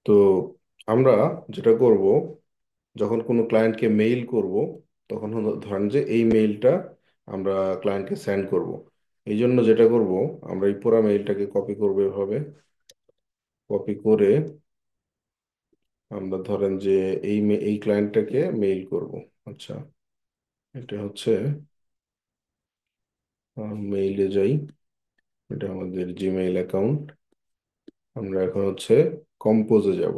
তো আমরা যেটা করব, যখন কোনো ক্লায়েন্টকে মেইল করব, তখন ধরেন যে এই মেইলটা আমরা ক্লায়েন্টকে সেন্ড করব। এই জন্য যেটা করব, আমরা এই পুরো মেইলটাকে কপি করবো এভাবে। কপি করে আমরা ধরেন যে এই ক্লায়েন্টটাকে মেইল করব। আচ্ছা, এটা হচ্ছে মেইলে যাই। এটা আমাদের জিমেইল অ্যাকাউন্ট। আমরা এখন হচ্ছে কম্পোজে যাব।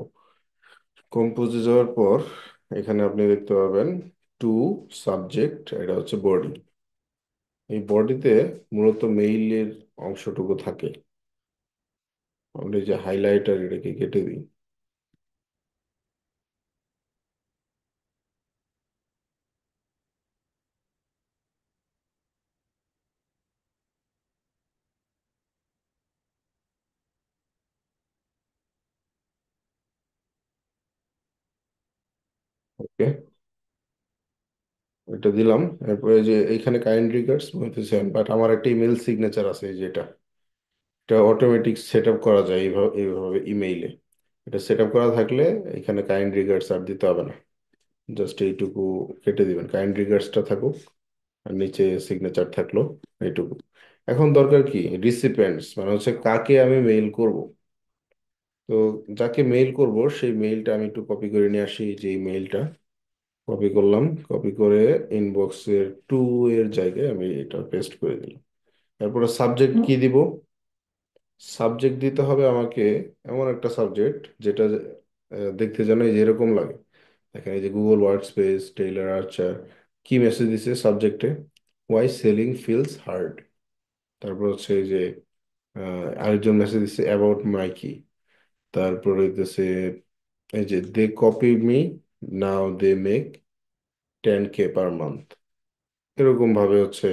কম্পোজে যাওয়ার পর এখানে আপনি দেখতে পাবেন টু সাবজেক্ট, এটা হচ্ছে বডি। এই বডিতে মূলত মেইলের অংশটুকু থাকে। আমরা এই যে হাইলাইটার, এটাকে কেটে দিই। ওকে, এটা দিলাম। এরপরে যে এইখানে কাইন্ড রিগার্ডস বলতেছেন, বাট আমার একটা ইমেল সিগনেচার আছে, এই যে এটা এটা অটোমেটিক সেট আপ করা যায় এইভাবে এইভাবে ইমেইলে। এটা সেট আপ করা থাকলে এখানে কাইন্ড রিগার্ডস আর দিতে হবে না। জাস্ট এইটুকু কেটে দিবেন, কাইন্ড রিগার্ডসটা থাকুক আর নিচে সিগনেচার থাকলো, এইটুকু। এখন দরকার কি, রিসিপিয়েন্টস মানে হচ্ছে কাকে আমি মেইল করব। তো যাকে মেইল করব সেই মেইলটা আমি একটু কপি করে নিয়ে আসি। যে মেইলটা কপি করলাম, কপি করে ইনবক্সের টু এর জায়গায় আমি এটা পেস্ট করে দিলাম। তারপরে সাবজেক্ট কি দিব? সাবজেক্ট দিতে হবে আমাকে এমন একটা সাবজেক্ট যেটা দেখতে যেন এই যে এরকম লাগে। দেখেন এই যে Google workspace, Taylor Archer, কি মেসেজ দিছে সাবজেক্টে? Why selling feels hard. তারপর হচ্ছে এই যে আরেকজন মেসেজ দিচ্ছে অ্যাবাউট মাইকি। তারপরে দিতেছে এই যে they copy me, now they make 10K per month. এরকম ভাবে হচ্ছে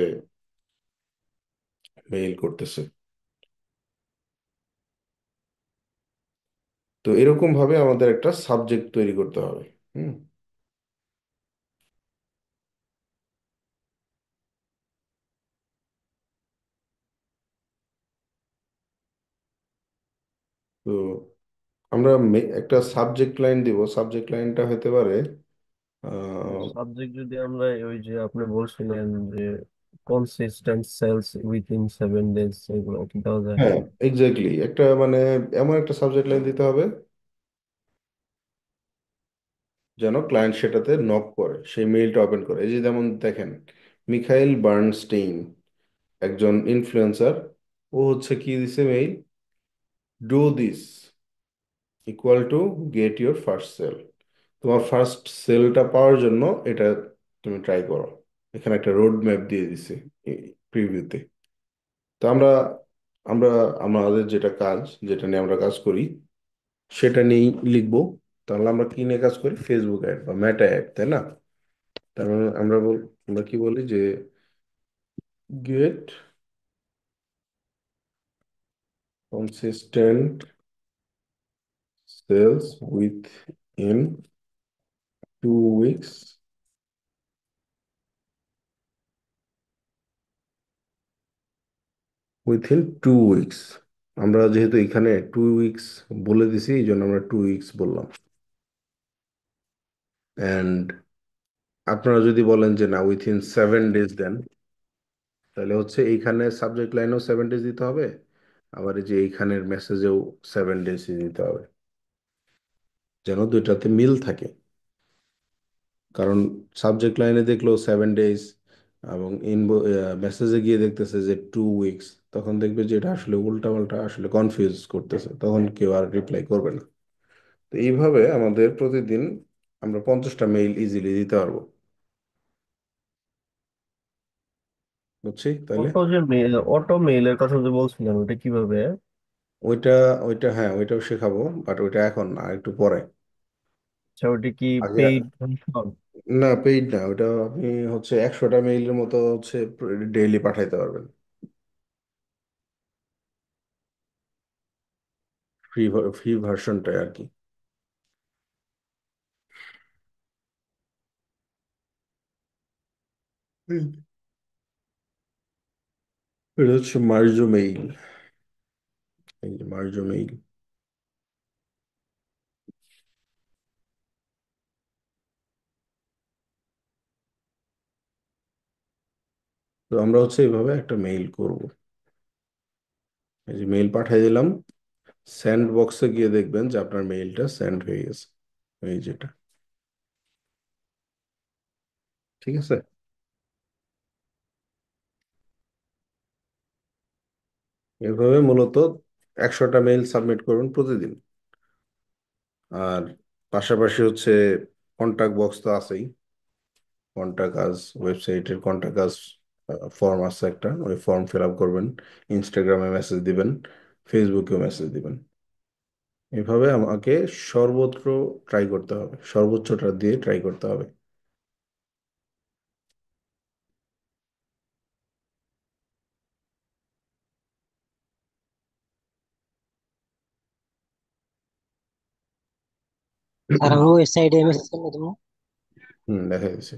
মেইল করতেছে। তো এরকম ভাবে আমাদের একটা সাবজেক্ট তৈরি করতে হবে। হুম। তো আমরা একটা সাবজেক্ট লাইন দিব। সাবজেক্ট লাইনটা হতে পারে আহ, সাবজেক্ট যদি আমরা ওই যে আপনি বলছিলেন যে কনসিস্টেন্ট সেলস উইথিন 7 ডেজ, এগুলো কি দেওয়া যায়? হ্যাঁ, এক্স্যাক্টলি, একটা মানে এমন একটা সাবজেক্ট লাইন দিতে হবে যেন ক্লায়েন্ট সেটাতে নক করে, সেই মেইলটা ওপেন করে। এই যে যেমন দেখেন, মিখাইল বার্নস্টেইন, একজন ইনফ্লুয়েন্সার। ও হচ্ছে কি দিছে mail, do this equal to get your first sale. তোমার ফার্স্ট সেলটা পাওয়ার জন্য এটা তুমি ট্রাই করো। এখানে একটা রোড ম্যাপ দিয়ে দিছে প্রিভিউতে। তো আমরা আমরা আমাদের যেটা কাজ, যেটা নিয়ে আমরা কাজ করি সেটা নিয়েই লিখবো। তাহলে আমরা কি নিয়ে কাজ করি? ফেসবুক অ্যাড বা মেটা অ্যাড, তাই না? তার মানে আমরা কি বলি যে get consistent sales within 2 weeks, within 2 weeks. আমরা যেহেতু এখানে 2 উইকস বলে দিছি, এই জন্য আমরা 2 উইকস বললাম। অ্যান্ড আপনারা যদি বলেন যে না, উইথিন 7 ডেজ দেন, তাহলে হচ্ছে এইখানে সাবজেক্ট লাইনেও 7 ডেজ দিতে হবে, আবার এই যে এইখানের মেসেজেও 7 ডেজ দিতে হবে, যেন দুইটাতে মিল থাকে। কারণ সাবজেক্ট লাইনে দেখলো 7 ডেজ এবং মেসেজে গিয়ে দেখতেছে যে 2 উইকস, তখন দেখবে যে এটা আসলে উল্টা পাল্টা, আসলে কনফিউজ করতেছে, তখন কেউ আর রিপ্লাই করবে না। তো এইভাবে আমাদের প্রতিদিন আমরা 50টা মেইল ইজিলি দিতে পারবো। বুঝছি তাইলে? অটো মেইলের কথা যে বলছিলেন, ওটা কিভাবে? ওইটা ওইটা হ্যাঁ, ওইটাও শেখাবো, বাট ওইটা এখন না, একটু পরে। আচ্ছা, ওটা কি আগে পেইড ফাংশন? না, পেইড না, ওটা আপনি হচ্ছে 100টা মেইলের মতো হচ্ছে ডেইলি পাঠাইতে পারবেন। ফ্রি ফ্রি ভার্সনটাই আর কি। হুম। এটা হচ্ছে মার্জো মেইল। এই যে মার্জো মেইল। আমরা হচ্ছে এইভাবে একটা মেইল করব। এই যে মেইল পাঠিয়ে দিলাম, সেন্ড বক্সে গিয়ে দেখবেন যে আপনার মেইলটা সেন্ড হয়ে গেছে, এই যেটা, ঠিক আছে। এভাবে মূলত 100টা মেইল সাবমিট করুন প্রতিদিন। আর পাশাপাশি হচ্ছে কন্টাক্ট বক্স তো আছেই, কন্টাক্ট আস, ওয়েবসাইটের কন্টাক্ট আস ফর্ম আছে একটা, ওই ফর্ম ফিল আপ করবেন, ইনস্টাগ্রামে মেসেজ দিবেন, ফেসবুকেও মেসেজ দিবেন। এভাবে আমাকে সর্বত্র ট্রাই করতে হবে, সর্বোচ্চটা দিয়ে ট্রাই করতে হবে। স্যার আমার ওয়েবসাইটে মেসেজ করলে তুমি? দেখা গেছে।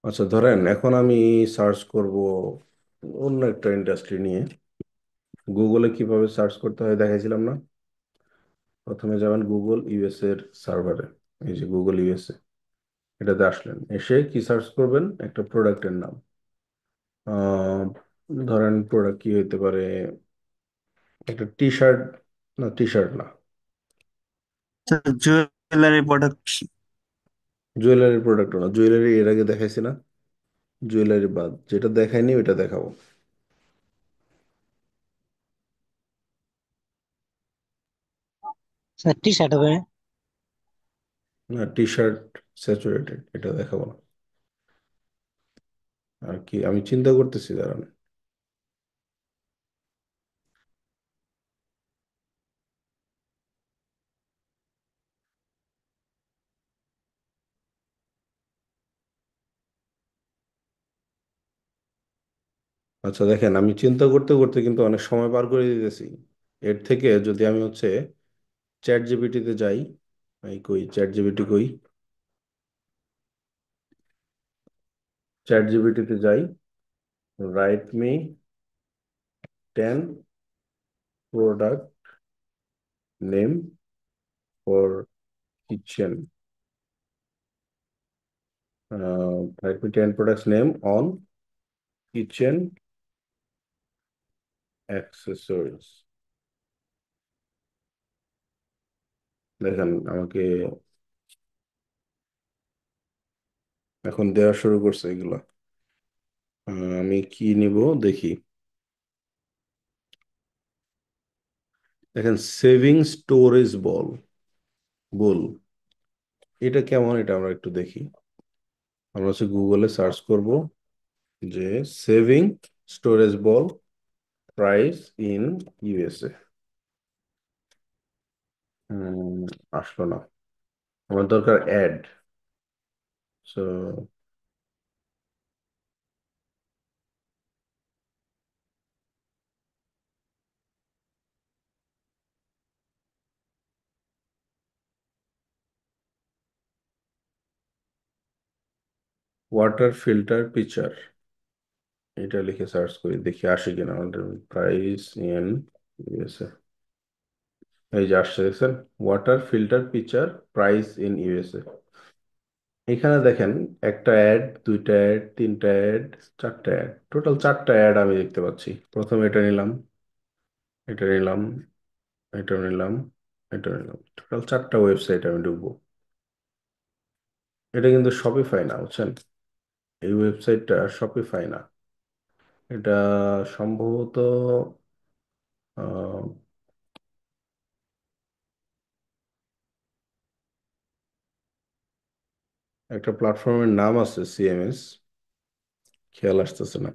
আচ্ছা ধরেন এখন আমি সার্চ করব অন্য একটা ইন্ডাস্ট্রি নিয়ে। গুগলে কিভাবে সার্চ করতে হয় দেখাইছিলাম না? প্রথমে যাবেন গুগল ইউএস এর সার্ভারে, এই যে গুগল ইউএসএ, এটাতে আসলেন, এসে কি সার্চ করবেন, একটা প্রোডাক্টের নাম। আহ, ধরেন প্রোডাক্ট কি হইতে পারে, একটা টি শার্ট, না টি শার্ট না, জুয়েলারি প্রোডাক্ট। জুয়েলারি প্রোডাক্ট না, জুয়েলারি এর আগে দেখাইছি না, জুয়েলারি বাদ যেটা দেখাইনি ওইটা দেখাবো। স্যার টি শার্ট হবে? না টি শার্ট স্যাচুরেটেড এটা দেখাবো না। আর কি আমি চিন্তা করতেছি, দাঁড়ান। আচ্ছা দেখেন, আমি চিন্তা করতে করতে কিন্তু অনেক সময় পার করে দিতেছি। এর থেকে যদি আমি হচ্ছে চ্যাট জিপিটিতে যাই, এই কই চ্যাট জিপিটি কই, চ্যাট জিপিটিতে যাই, write me 10 product name for kitchen, write me 10 products name on kitchen accessories. দেখেন আমাকে এখন দেওয়া শুরু করছে এগুলা। আমি কি নিব দেখি। দেখেন সেভিং স্টোরেজ বল, এটা কেমন, এটা আমরা একটু দেখি। আমরা হচ্ছে গুগলে সার্চ করব যে সেভিং স্টোরেজ বল প্রাইস ইন ইউএসএ। আসলো না, আমার দরকার ad. So water filter pitcher, এটা লিখে সার্চ করি দেখি আসে কিনা আমাদের। প্রাইস ইন ইউএসএ, এই যে আসছে দেখছেন, water filter pitcher price in USA. এখানে দেখেন একটা অ্যাড, দুইটা অ্যাড, তিনটা অ্যাড, চারটা অ্যাড, টোটাল চারটা অ্যাড আমি দেখতে পাচ্ছি। প্রথমে এটা নিলাম, এটা নিলাম, এটা নিলাম, এটা নিলাম, টোটাল চারটা ওয়েবসাইট আমি ঢুকবো। এটা কিন্তু শপিফাই না, বুঝছেন? এই ওয়েবসাইটটা শপিফাই না, এটা সম্ভবত আহ, একটা প্ল্যাটফর্মের নাম আছে সিএমএস, খেয়াল আসতেছে না।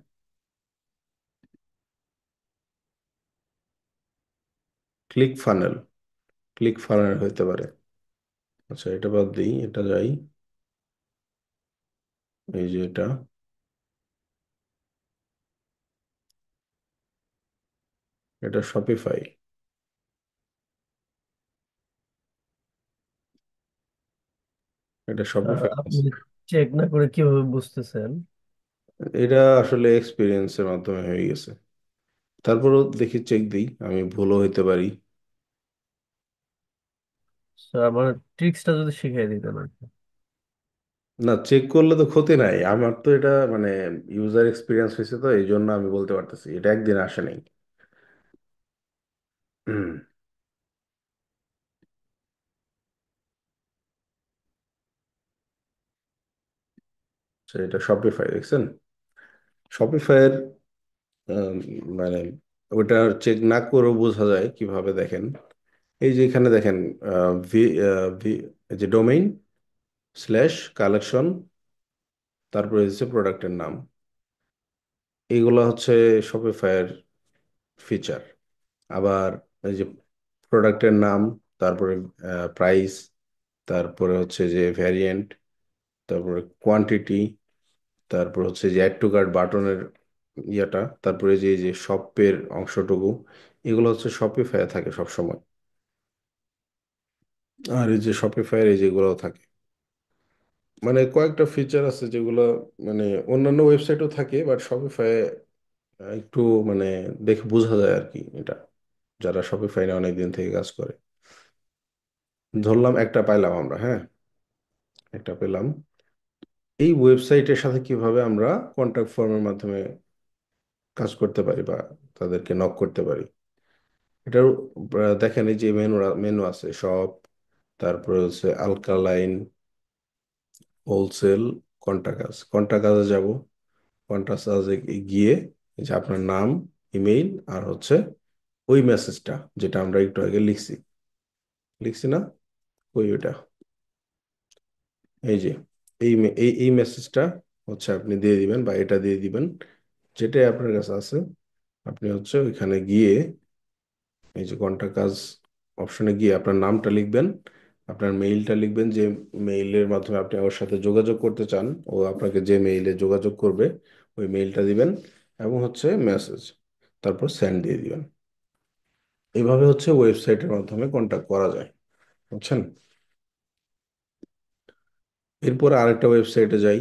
ক্লিক ফানেল, ক্লিক ফানেল হইতে পারে। আচ্ছা এটা বাদ দিই, এটা যাই, এই যে এটা শপিফাই, এটা শপিফাই। আপনি চেক না করে কিভাবে বুঝতেছেন? এটা আসলে এক্সপিরিয়েন্সের মাধ্যমে হয়ে গেছে, তারপরও দেখি চেক দিই, আমি ভুলও হইতে পারি। স্যার, আমার ট্রিক্সটা যদি শিখিয়ে দিতেন আর কি। না, চেক করলে তো ক্ষতি নাই, আমার তো এটা মানে ইউজার এক্সপিরিয়েন্স হয়েছে, তো এই জন্য আমি বলতে পারতেছি এটা একদিন আসে নাই। হুম। তো এটা শপিফাই দেখছেন, শপিফাইয়ের মানে ওটা চেক না করেও বোঝা যায় কিভাবে, দেখেন এই যে এখানে দেখেন ভি ভি এই যে ডোমেইন স্ল্যাশ কালেকশন, তারপরে হচ্ছে প্রোডাক্টের নাম, এইগুলো হচ্ছে শপিফাইয়ের ফিচার। আবার এই যে প্রোডাক্টের নাম, তারপরে প্রাইস, তারপরে হচ্ছে যে ভ্যারিয়েন্ট, তারপরে কোয়ান্টিটি, তারপর হচ্ছে যে অ্যাড টু কার্ট বাটনের ইয়েটা, তারপরে যে যে শপের অংশটুকু, এগুলো হচ্ছে শপিফাই থাকে সব সময়। আর এই যে শপিফাইয়ের এই যেগুলো থাকে, মানে কয়েকটা ফিচার আছে যেগুলো মানে অন্যান্য ওয়েবসাইটও থাকে, বাট শপিফাই একটু মানে দেখে বোঝা যায় আর কি এটা, যারা শপিফাই নিয়ে অনেক দিন থেকে কাজ করে। ধরলাম একটা পাইলাম আমরা, হ্যাঁ, একটা পেলাম। এই ওয়েবসাইটের সাথে কিভাবে আমরা কন্ট্যাক্ট ফর্মের মাধ্যমে কাজ করতে পারি বা তাদেরকে নক করতে পারি, এটার দেখেন এই যে মেনু মেনু আছে সব, তারপরে হচ্ছে আলকালাইন, হোলসেল, কন্টাক্ট, কন্টাক্টে যাব, কন্টাক্টে গিয়ে এই যে আপনার নাম, ইমেইল, আর হচ্ছে ওই মেসেজটা যেটা আমরা একটু আগে লিখছি, লিখছি না, ওই ওইটা, এই যে এই মেসেজটা হচ্ছে আপনি দিয়ে দিবেন বা এটা দিয়ে দিবেন, যেটাই আপনার কাছে আছে। আপনি হচ্ছে ওইখানে গিয়ে এই যে কন্টাক্ট কাজ অপশনে গিয়ে আপনার নামটা লিখবেন, আপনার মেইলটা লিখবেন, যে মেইলের মাধ্যমে আপনি ওর সাথে যোগাযোগ করতে চান, ও আপনাকে যে মেইলে যোগাযোগ করবে ওই মেইলটা দিবেন, এবং হচ্ছে মেসেজ, তারপর সেন্ড দিয়ে দিবেন। এইভাবে হচ্ছে ওয়েবসাইটের মাধ্যমে কন্টাক্ট করা যায়, বুঝছেন। এরপর আরেকটা ওয়েবসাইটে যাই,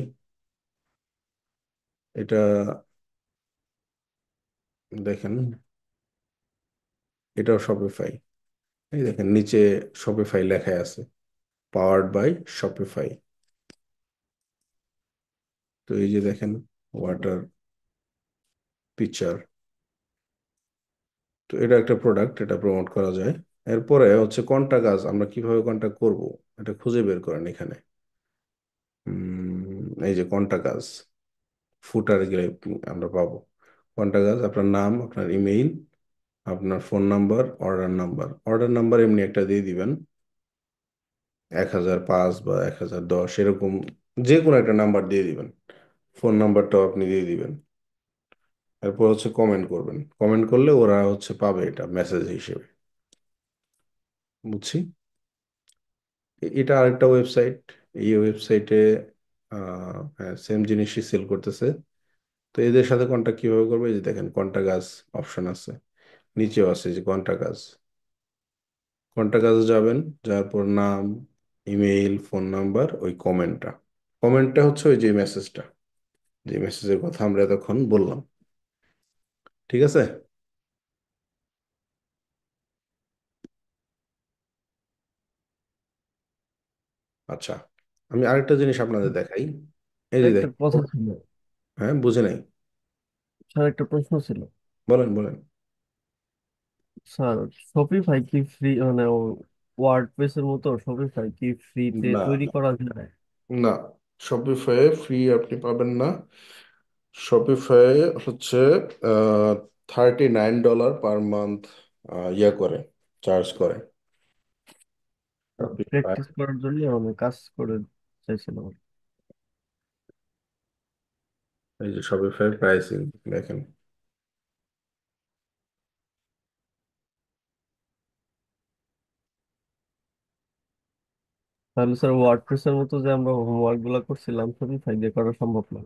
এটা দেখেন, এটাও শপিফাই। এই দেখেন নিচে শপিফাই লেখা আছে, পাওয়ার্ড বাই শপিফাই। তো এই যে দেখেন ওয়াটার পিকচার, তো এটা একটা প্রোডাক্ট, এটা প্রমোট করা যায়। এরপরে হচ্ছে কন্টাক্ট আস, আমরা কিভাবে কন্টাক্ট করব এটা খুঁজে বের করেন এখানে। এই যে কন্টাক্ট আস, ফুটারে গেলে আমরা পাবো কন্টাক্ট আস, আপনার নাম, আপনার ইমেইল, আপনার phone number, order number. Order number এমনি একটা দিয়ে দিবেন, 1005 বা 1010 এরকম যে কোনো একটা নাম্বার দিয়ে দিবেন। ফোন নাম্বারটাও আপনি দিয়ে দিবেন। এরপর হচ্ছে কমেন্ট করবেন, কমেন্ট করলে ওরা হচ্ছে পাবে এটা মেসেজ হিসেবে, বুঝছি। এটা আরেকটা ওয়েবসাইট, এই ওয়েবসাইটে হ্যাঁ সেম জিনিসই সেল করতেছে। তো এদের সাথে কন্ট্যাক্ট কিভাবে করবে, এই যে দেখেন কন্ট্যাক্ট আস অপশন আছে, নিচেও আছে যে কন্ট্যাক্ট আস। কন্ট্যাক্ট আস যাবেন, যাওয়ার পর নাম, ইমেইল, ফোন নাম্বার, ওই কমেন্টটা, কমেন্টটা হচ্ছে ওই যে মেসেজটা, যে মেসেজের কথা আমরা এতক্ষণ বললাম, ঠিক আছে। আচ্ছা, আমি আরেকটা জিনিস আপনাদের দেখাই, এই যে একটা দেখেন। কথা ছিল, হ্যাঁ, বুঝে নাই, স্যার একটা প্রশ্ন ছিল। বলেন বলেন। স্যার শপিফাই কি ফ্রি, মানে ওয়ার্ডপ্রেসের মতো শপিফাই কি ফ্রিতে না তৈরি করা যায়? না, শপিফাই ফ্রি আপনি পাবেন না। শপিফাই হচ্ছে $39 পার মান্থ ইয়ে করে, চার্জ করে। আপনি প্র্যাকটিস করার জন্য আমি কাজ করে চাইছিলাম। এই যে শপিফাই প্রাইসিং দেখেন, তাহলে স্যার ওয়ার্ডপ্রেসের মতো যে আমরা হোমওয়ার্ক গুলা করছিলাম শপিফাই দিয়ে করা সম্ভব না?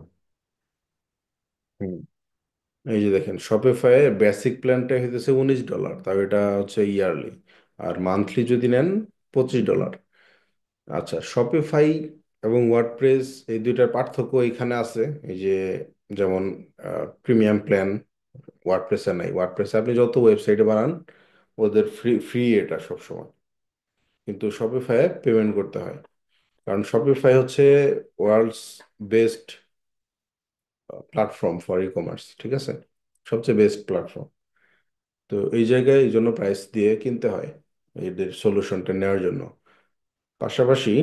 হুম, এই যে দেখেন শপিফাই বেসিক প্ল্যানটা হইতেছে $19, তাও এটা হচ্ছে ইয়ারলি। আর মান্থলি যদি নেন $25। আচ্ছা, শপিফাই এবং ওয়ার্ডপ্রেস এই দুইটার পার্থক্য এখানে আছে, এই যে যেমন প্রিমিয়াম প্ল্যান ওয়ার্ডপ্রেসে নাই, ওয়ার্ডপ্রেসে আপনি যত ওয়েবসাইটে বানান ওদের ফ্রি ফ্রি এটা সবসময়, কিন্তু শপিফাইয়ে পেমেন্ট করতে হয়। কারণ শপিফাই হচ্ছে world's best platform for ecommerce, ঠিক আছে, সবচেয়ে বেস্ট প্ল্যাটফর্ম। তো এই জায়গায় এই জন্য প্রাইস দিয়ে কিনতে হয় এদের সলিউশনটা নেওয়ার জন্য। পাশাপাশি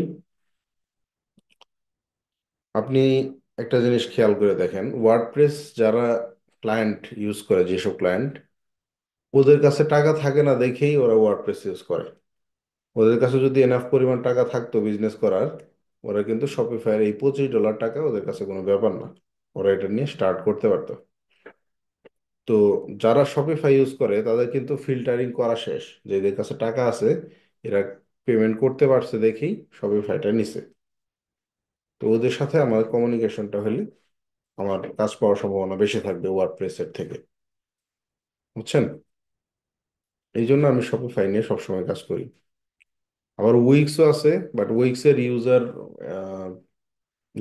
আপনি একটা জিনিস খেয়াল করে দেখেন, ওয়ার্ডপ্রেস যারা ক্লায়েন্ট ইউজ করে, যেসব ক্লায়েন্ট, ওদের কাছে টাকা থাকে না দেখেই ওরা ওয়ার্ডপ্রেস ইউজ করে। ওদের কাছে যদি এনাফ পরিমাণ টাকা থাকতো বিজনেস করার, ওরা কিন্তু শপিফাইয়ের এই $25 টাকা ওদের কাছে কোনো ব্যাপার না, ওরা এটা নিয়ে স্টার্ট করতে পারতো। তো যারা শপিফাই ইউজ করে তাদের কিন্তু ফিল্টারিং করা শেষ, যে এদের কাছে টাকা আছে, এরা পেমেন্ট করতে পারছে দেখেই শপিফাইটা নিছে। তো ওদের সাথে আমার কমিউনিকেশনটা হলে আমার কাজ পাওয়ার সম্ভাবনা বেশি থাকবে ওয়ার্ডপ্রেসের থেকে, বুঝছেন? এই জন্য আমি শপিফাই নিয়ে সবসময় কাজ করি। আবার উইক্সও আছে, বাট উইক্সের ইউজার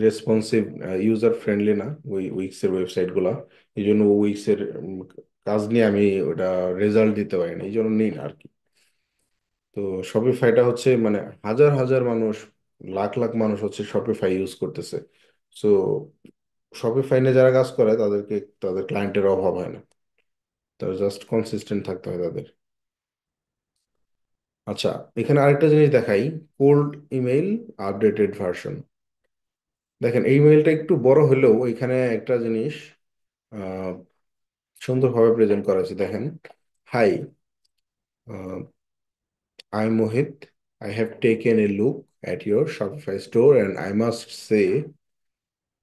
রেসপন্সিভ, ইউজার ফ্রেন্ডলি না ওই উইক্সের ওয়েবসাইট গুলা। এই জন্য উইক্সের কাজ নিয়ে আমি ওটা রেজাল্ট দিতে পারি না, এই জন্য নিই না আর কি। তো শপিফাইটা হচ্ছে মানে হাজার হাজার মানুষ, লাখ লাখ মানুষ হচ্ছে শপিফাই ইউজ করতেছে। সো শপিফাই নিয়ে যারা কাজ করে তাদেরকে, তাদের ক্লায়েন্টের অভাব হয় না, তারা জাস্ট কনসিস্টেন্ট থাকতে হয় তাদের। আচ্ছা, এখানে আরেকটা জিনিস দেখাই, কোল্ড ইমেইল আপডেটেড ভার্সন। দেখেন এই ইমেইলটা একটু বড় হলেও এখানে একটা জিনিস আহ, সুন্দরভাবে প্রেজেন্ট করা হয়েছে, দেখেন। Hi, I am Mohit, I have taken a look at your Shopify store and I must say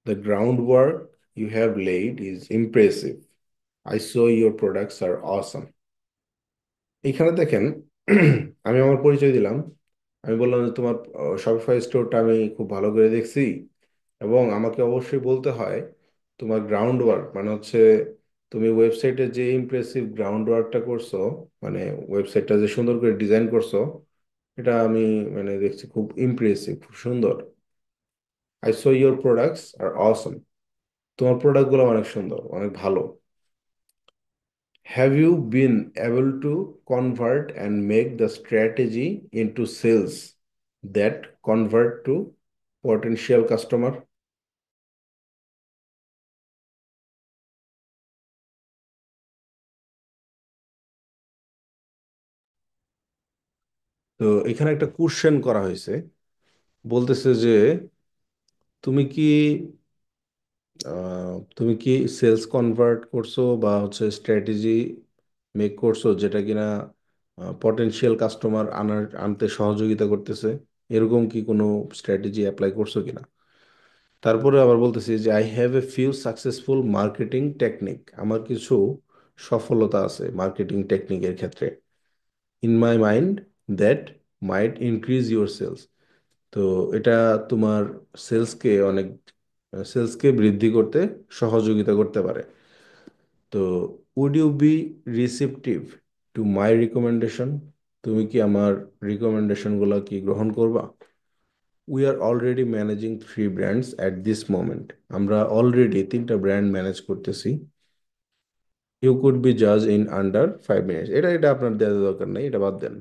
the groundwork you have laid is impressive. I saw your products are awesome. এইখানে দেখেন আমি আমার পরিচয় দিলাম। আমি বললাম যে তোমার শপিফাই স্টোরটা আমি খুব ভালো করে দেখছি, এবং আমাকে অবশ্যই বলতে হয় তোমার গ্রাউন্ড ওয়ার্ক, মানে হচ্ছে তুমি ওয়েবসাইটে যে ইমপ্রেসিভ গ্রাউন্ড ওয়ার্কটা করছো, মানে ওয়েবসাইটটা যে সুন্দর করে ডিজাইন করছো, এটা আমি মানে দেখছি খুব ইমপ্রেসিভ, খুব সুন্দর। আই সো ইয়োর প্রোডাক্টস আর অসম, তোমার প্রোডাক্টগুলো অনেক সুন্দর, অনেক ভালো। Have you been able to convert and make the strategy into sales that convert to potential customer? তো এখানে একটা কোশ্চেন করা হয়েছে, বলতেছে যে তুমি কি তুমি কি সেলস কনভার্ট করছো বা হচ্ছে স্ট্র্যাটেজি মেক করছো যেটা কিনা পটেনশিয়াল কাস্টমার আনতে সহযোগিতা করতেছে, এরকম কি কোনো স্ট্র্যাটেজি অ্যাপ্লাই করছো কিনা। তারপরে আবার বলতেছি যে I have a few successful marketing technique, আমার কিছু সফলতা আছে মার্কেটিং টেকনিকের ক্ষেত্রে, in my mind that might increase your sales. তো এটা তোমার অনেক সেলসকে বৃদ্ধি করতে সহযোগিতা করতে পারে। তো would you be receptive to my recommendation, তুমি কি আমার রিকমেন্ডেশনগুলো কি গ্রহণ করবা? We are already managing 3 brands at this moment, আমরা অলরেডি 3টা ব্র্যান্ড ম্যানেজ করতেছি। ইউ কুড বি জাজ ইন আন্ডার 5 মিনিটস, এটা এটা আপনার দেওয়ার দরকার নেই, এটা বাদ দেন।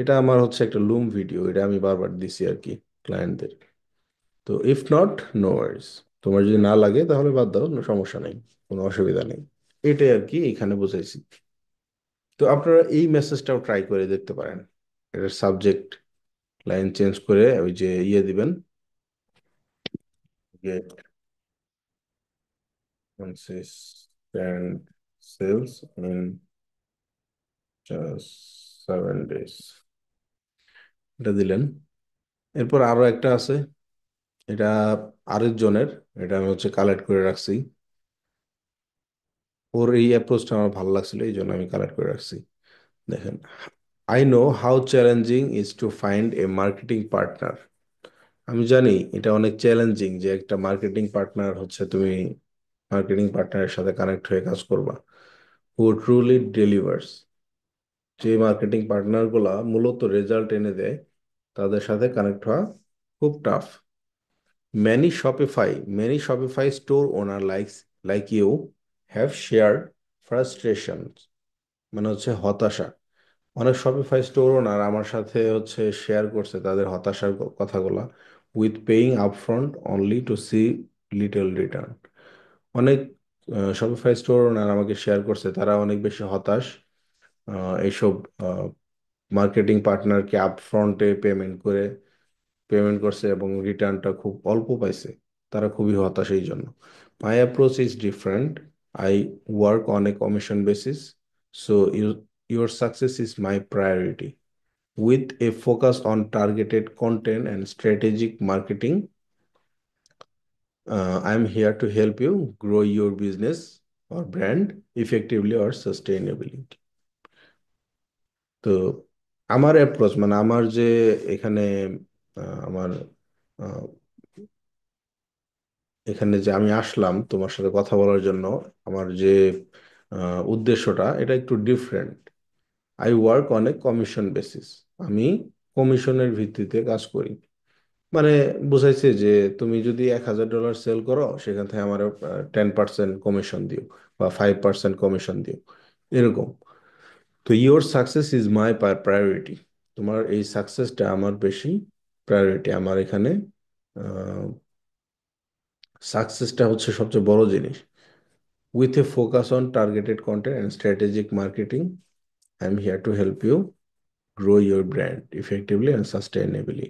এটা আমার হচ্ছে একটা লুম ভিডিও, এটা আমি বারবার দিছি আর কি ক্লায়েন্টদের। তো ইফ নট, নো ওয়ারিস, তোমার যদি না লাগে তাহলে বাদ দাও, কোনো সমস্যা নেই, কোনো অসুবিধা নেই। এটাই আর কি এখানে বুঝাইছি। তো আপনারা এই মেসেজটাও ট্রাই করে দেখতে পারেন, এটার সাবজেক্ট লাইন চেঞ্জ করে ওই যে ইয়ে দিবেন, gate consistent sales in just 7 days, এটা দিলেন। এরপর আরো একটা আছে, এটা আরেকজনের, এটা আমি হচ্ছে কালেক্ট করে রাখছি, ওর এই অ্যাপ্রোচটা আমার ভালো লাগছিল এই জন্য আমি কালেক্ট করে রাখছি। দেখেন, I know how challenging is to find a marketing partner. আমি জানি এটা অনেক চ্যালেঞ্জিং যে একটা মার্কেটিং পার্টনার হচ্ছে তুমি মার্কেটিং পার্টনারের সাথে কানেক্ট হয়ে কাজ করবা, হু ট্রুলি ডেলিভার্স, যে মার্কেটিং পার্টনারগুলা মূলত রেজাল্ট এনে দেয়, তাদের সাথে কানেক্ট হওয়া খুব tough. Many Shopify store owner like you have shared frustrations, মানে হচ্ছে হতাশা, অনেক শপিফাই স্টোর ওনার আমার সাথে হচ্ছে শেয়ার করছে তাদের হতাশার কথাগুলা, with paying upfront only to see little return. অনেক শপিফাই স্টোর ওনার আমাকে শেয়ার করছে তারা অনেক বেশি হতাশ এইসব মার্কেটিং পার্টনারকে আপফ্রন্টে পেমেন্ট করছে এবং রিটার্নটা খুব অল্প পাইছে। তারা খুবই হতাশ এই জন্য। My approach is different. I work on a commission basis, so your success is my priority. With a focus on targeted content and strategic marketing, I'm here to help you grow your business or brand effectively or sustainably. তো আমার approach মানে আমার যে এখানে আমার আহ, এখানে যে আমি আসলাম তোমার সাথে কথা বলার জন্য, আমার যে উদ্দেশ্যটা এটা একটু different. I work on a commission basis. আমি কমিশনের ভিত্তিতে কাজ করি। মানে বুঝাইছে যে তুমি যদি $1,000 সেল করো সেখান থেকে আমার 10% কমিশন দিও বা 5% কমিশন দিও, এরকম। তো your success is my priority. তোমার এই সাকসেসটা আমার বেশি প্রায়োরিটি। আমার এখানে সাকসেসটা হচ্ছে সবচেয়ে বড় জিনিস। With a focus on targeted content and strategic marketing, I am here to help you grow your brand effectively and sustainably.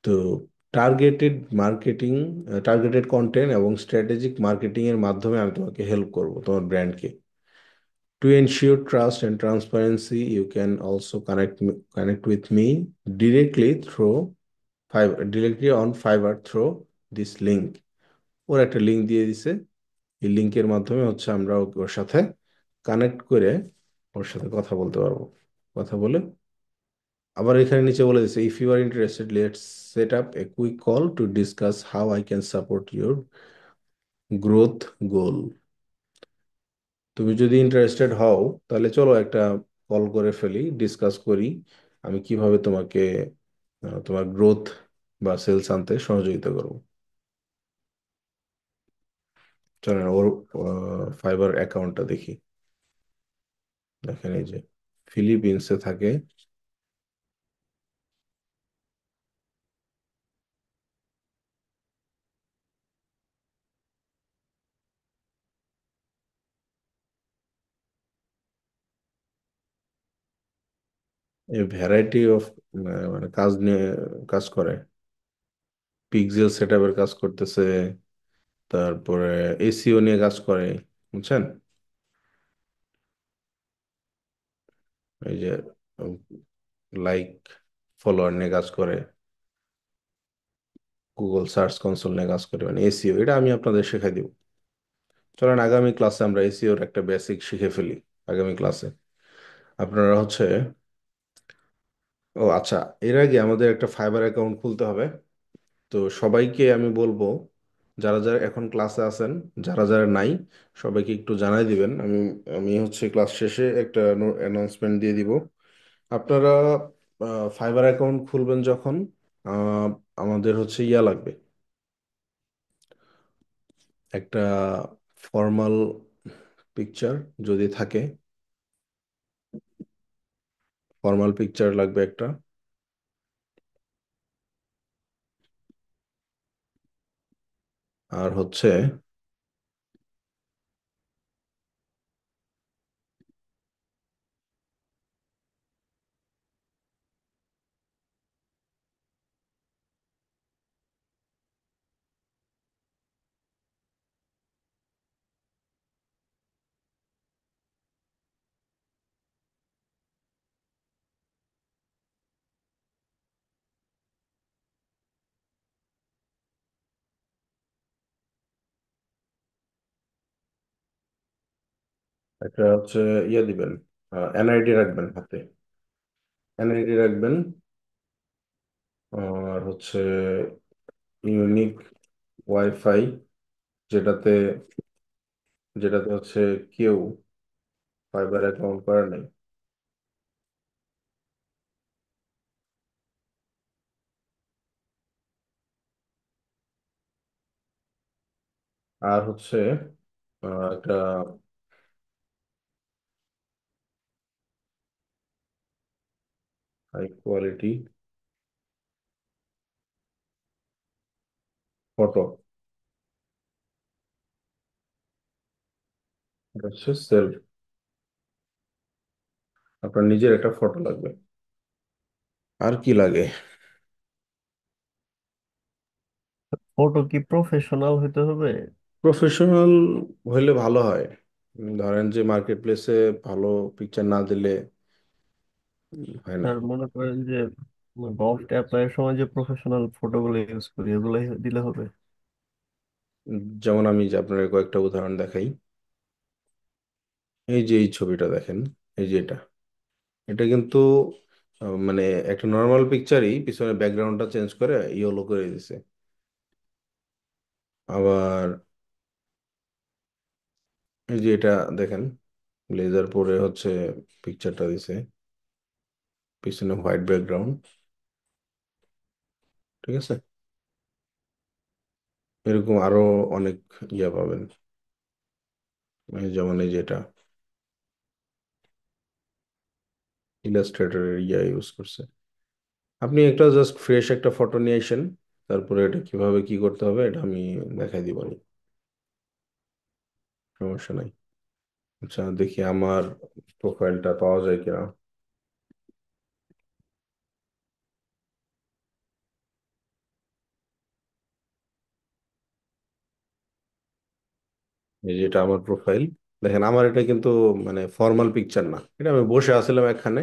তো টার্গেটেড কন্টেন্ট এবং স্ট্র্যাটেজিক মার্কেটিং এর মাধ্যমে আমি তোমাকে হেল্প করব তোমার ব্র্যান্ডকে। To ensure trust and transparency you can also connect with me directly through directly on Fiverr through this link. Or একটা লিঙ্ক দিয়ে দিছে, এই লিঙ্কের মাধ্যমে হচ্ছে আমরা ওর সাথে কানেক্ট করে ওর সাথে কথা বলতে পারবো। কথা বলে আবার এখানে নিচে বলে দিচ্ছে, if you are interested let's set up a quick call to discuss how I can support your growth goal. তুমি যদি ইন্টারেস্টেড হও তাহলে চলো একটা কল করে ফেলি, ডিসকাস করি আমি কিভাবে তোমাকে তোমার গ্রোথ বা সেলস আনতে সহযোগিতা করবো। চলেন ওর ফাইবার অ্যাকাউন্টটা দেখি। দেখেন এই যে ফিলিপিন্সে থাকে, এ ভ্যারাইটি অফ মানে কাজ নিয়ে কাজ করে। পিক্সেল সেট আপের কাজ করতেছে, তারপরে এসিও নিয়ে কাজ করে, বুঝছেন। এই যে লাইক ফলোয়ার নিয়ে কাজ করে, গুগল সার্চ কনসোল নিয়ে কাজ করে, মানে এসিও। এটা আমি আপনাদের শেখাই দিব। চলেন আগামী ক্লাসে আমরা এসিওর একটা বেসিক শিখে ফেলি। আগামী ক্লাসে আপনারা হচ্ছে, ও আচ্ছা, এর আগে আমাদের একটা ফাইবার অ্যাকাউন্ট খুলতে হবে। তো সবাইকে আমি বলবো, যারা যারা এখন ক্লাসে আছেন, যারা যারা নাই, সবাইকে একটু জানাই দিবেন। আমি আমি হচ্ছে ক্লাস শেষে একটা অ্যানাউন্সমেন্ট দিয়ে দিব। আপনারা ফাইবার অ্যাকাউন্ট খুলবেন যখন, আহ, আমাদের হচ্ছে ইয়া লাগবে, একটা ফর্মাল পিকচার যদি থাকে, ফর্মাল পিকচার লাগবে একটা। আর হচ্ছে একটা হচ্ছে ইয়ে দিবেন, এনআইডি রাখবেন হাতে, এনআইডি রাখবেন। আর হচ্ছে ইউনিক ওয়াইফাই, যেটাতে যেটাতে হচ্ছে কেউ ফাইবার অ্যাকাউন্ট করে নাই। আর হচ্ছে একটা হাই কোয়ালিটি ফটো, এটা হচ্ছে সেলফ। আপনার নিজের একটা ফটো লাগবে। আর কি লাগে? ফটো কি প্রফেশনাল হইতে হবে? প্রফেশনাল হইলে ভালো হয়। ধরেন যে মার্কেট প্লেসে ভালো পিকচার না দিলে হয় না। স্যার মনে করেন যে গল্ফ অ্যাপ্লাইয়ের সময় যে প্রফেশনাল ফটোগুলো ইউজ করি এগুলাই দিলে হবে? যেমন আমি যে আপনার কয়েকটা উদাহরণ দেখাই। এই যে এই ছবিটা দেখেন, এই যে এটা, এটা কিন্তু মানে একটা নর্মাল পিকচারই পিছনে ব্যাকগ্রাউন্ডটা চেঞ্জ করে ইয়েলো করে দিছে। আবার এই যে এটা দেখেন, ব্লেজার পরে হচ্ছে পিকচারটা দিছে, পিছনে হোয়াইট ব্যাকগ্রাউন্ড। ঠিক আছে, এরকম আরো অনেক ইয়া পাবেন। যেমন এই যেটা ইলাস্ট্রেটরের ইয়া ইউজ করছে। আপনি একটা জাস্ট ফ্রেশ একটা ফটো নিয়ে আসেন, তারপরে এটা কিভাবে কি করতে হবে এটা আমি দেখাই দিব, সমস্যা নাই। আচ্ছা দেখি আমার প্রোফাইলটা পাওয়া যায় কিনা। এই যেটা আমার প্রোফাইল, দেখেন আমার এটা কিন্তু মানে ফর্মাল পিকচার না, এটা আমি বসে আছিলাম এখানে,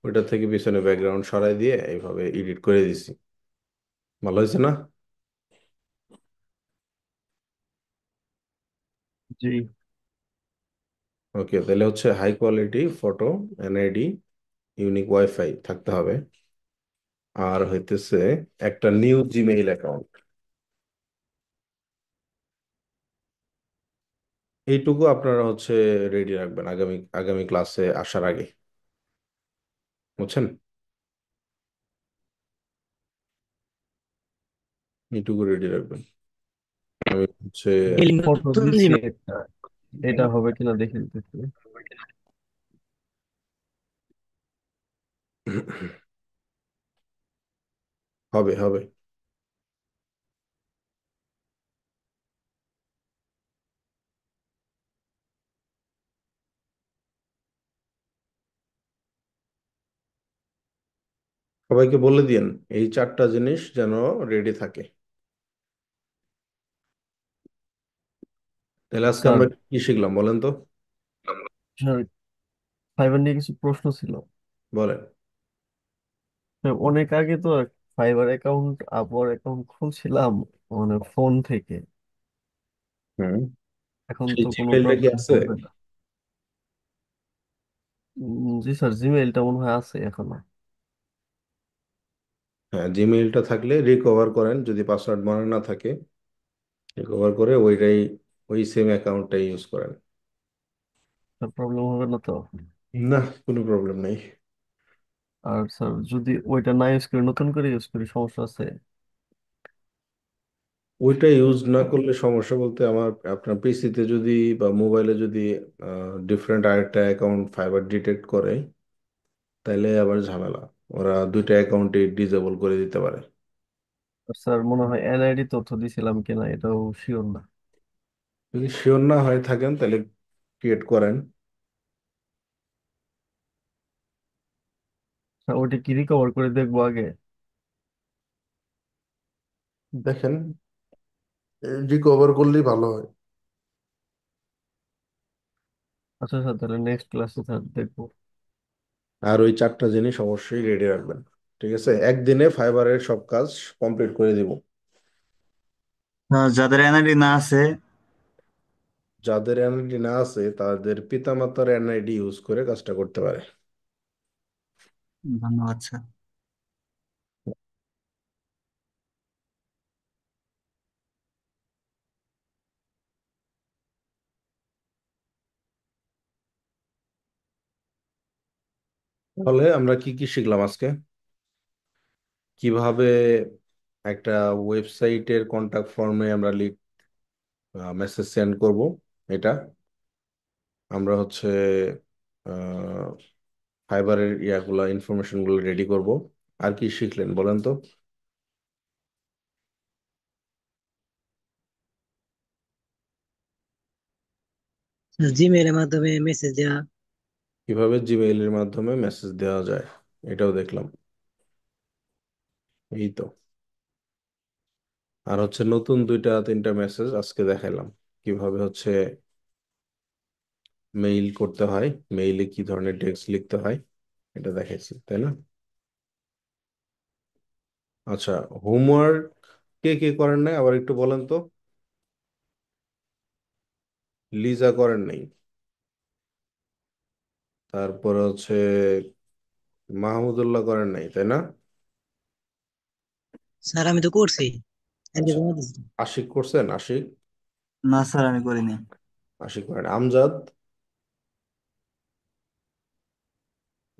ওইটা থেকে পিছনে ব্যাকগ্রাউন্ড সরাই দিয়ে এইভাবে এডিট করে দিছি। ভালো হয়েছে না? জি। ওকে, তাহলে হচ্ছে high quality photo, NID, unique wifi থাকতে হবে, আর হইতেছে একটা নিউ জিমেইল অ্যাকাউন্ট। এইটুকু আপনারা হচ্ছে রেডি রাখবেন আগামী আগামী ক্লাসে আসার আগে, বুঝছেন? এইটুকু রেডি রাখবেন। আমি হচ্ছে ফটো নতুন দিছি জিমেইল। একটা, এটা হবে কিনা দেখে দিতেছি। হবে হবে। সবাইকে বলে দিন এই চারটা জিনিস যেন রেডি থাকে। তাহলে আজকে স্যার, আমরা কি শিখলাম বলেন তো? স্যার ফাইবার নিয়ে কিছু প্রশ্ন ছিল। বলেন। স্যার, অনেক আগে তো ফাইবার অ্যাকাউন্ট, আপওয়ার অ্যাকাউন্ট খুলছিলাম মানে ফোন থেকে। হুম। এখন সেই তো কোনো জিমেইলটা কি প্রবলেম আছে? চলবে না। জি স্যার, জিমেইলটা মনে হয় আছে এখনো। হ্যাঁ, জিমেইলটা থাকলে রিকভার করেন, যদি পাসওয়ার্ড মনে না থাকে রিকভার করে ওইটাই, ওই সেম অ্যাকাউন্টটাই ইউজ করেন। প্রবলেম হবে না তো? না, কোনো প্রবলেম নেই। আর স্যার যদি ওইটা না ইউজ করি, নতুন করে ইউজ করি, সমস্যা আছে? ওইটা ইউজ না করলে সমস্যা বলতে আমার আপনার পিসিতে যদি বা মোবাইলে যদি ডিফারেন্ট আরেকটা অ্যাকাউন্ট ফাইবার ডিটেক্ট করে, তাইলে আবার ঝামেলা, ওরা দুইটা অ্যাকাউন্টে ডিসেবল করে দিতে পারে। আর স্যার মনে হয় এনআইডি তথ্য দিছিলাম কিনা এটাও শিওর না। যদি শিওর না হয়ে থাকেন তাহলে ক্রিয়েট করেন। স্যার ওইটা কি রিকভার করে দেখবো আগে? দেখেন, রিকভার করলেই ভালো হয়। আচ্ছা স্যার, তাহলে নেক্সট ক্লাসে স্যার দেখবো। আর ওই চারটা জিনিস অবশ্যই রেডি রাখবেন। ঠিক আছে, একদিনে ফাইবারের সব কাজ কমপ্লিট করে দিব। যাদের এনআইডি না আছে। যাদের এনআইডি না আছে তাদের পিতামাতার এনআইডি ইউজ করে কাজটা করতে পারে। ধন্যবাদ স্যার। তাহলে আমরা কি কি শিখলাম আজকে? কিভাবে একটা ওয়েবসাইটের কন্টাক্ট ফর্মে আমরা মেসেজ সেন্ড করব, এটা আমরা হচ্ছে ফাইবারের ইয়াগুলা ইনফরমেশন গুলো রেডি করব। আর কি শিখলেন বলেন তো? জিমেইলের মাধ্যমে মেসেজ দেওয়া। কিভাবে জিমেইলের মাধ্যমে মেসেজ দেওয়া যায় এটাও দেখলাম। এই তো। আর হচ্ছে নতুন দুইটা তিনটা মেসেজ আজকে দেখাইলাম, কিভাবে হচ্ছে মেইল করতে হয়, মেইলে কি ধরনের টেক্সট লিখতে হয়, এটা দেখাইছি তাই না? আচ্ছা, হোমওয়ার্ক কে কে করেন নাই আবার একটু বলেন তো। লিজা করেন নাই, তারপর হচ্ছে মাহমুদুল্লাহ করেন নাই তাই না? স্যার আমি তো করছি, আজকে আচ্ছা, জমা দিচ্ছি। আশিক করছেন? আশিক, না স্যার আমি করিনি। আশিক করেন। আমজাদ?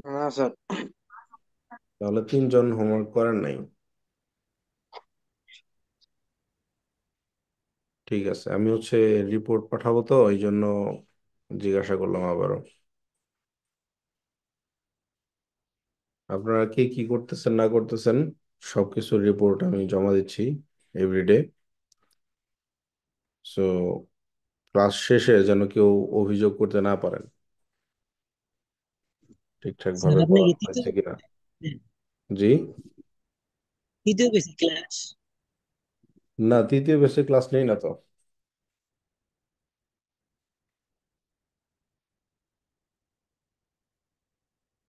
না স্যার। তাহলে তিনজন হোমওয়ার্ক করেন নাই। ঠিক আছে, আমি হচ্ছে রিপোর্ট পাঠাবো তো এই জন্য জিজ্ঞাসা করলাম আবারও। আপনারা কে কি করতেছেন না করতেছেন সবকিছুর রিপোর্ট আমি জমা দিচ্ছি এভরিডে। সো ক্লাস শেষে যেন কেউ অভিযোগ করতে না পারেন ঠিকঠাক স্যার ভাবে আপনি কি পড়ানো তৃতীয় হয়েছে কিনা। হ্যাঁ, জি। তৃতীয় বেসিক ক্লাস? না, তৃতীয় বেসে ক্লাস নেই না তো।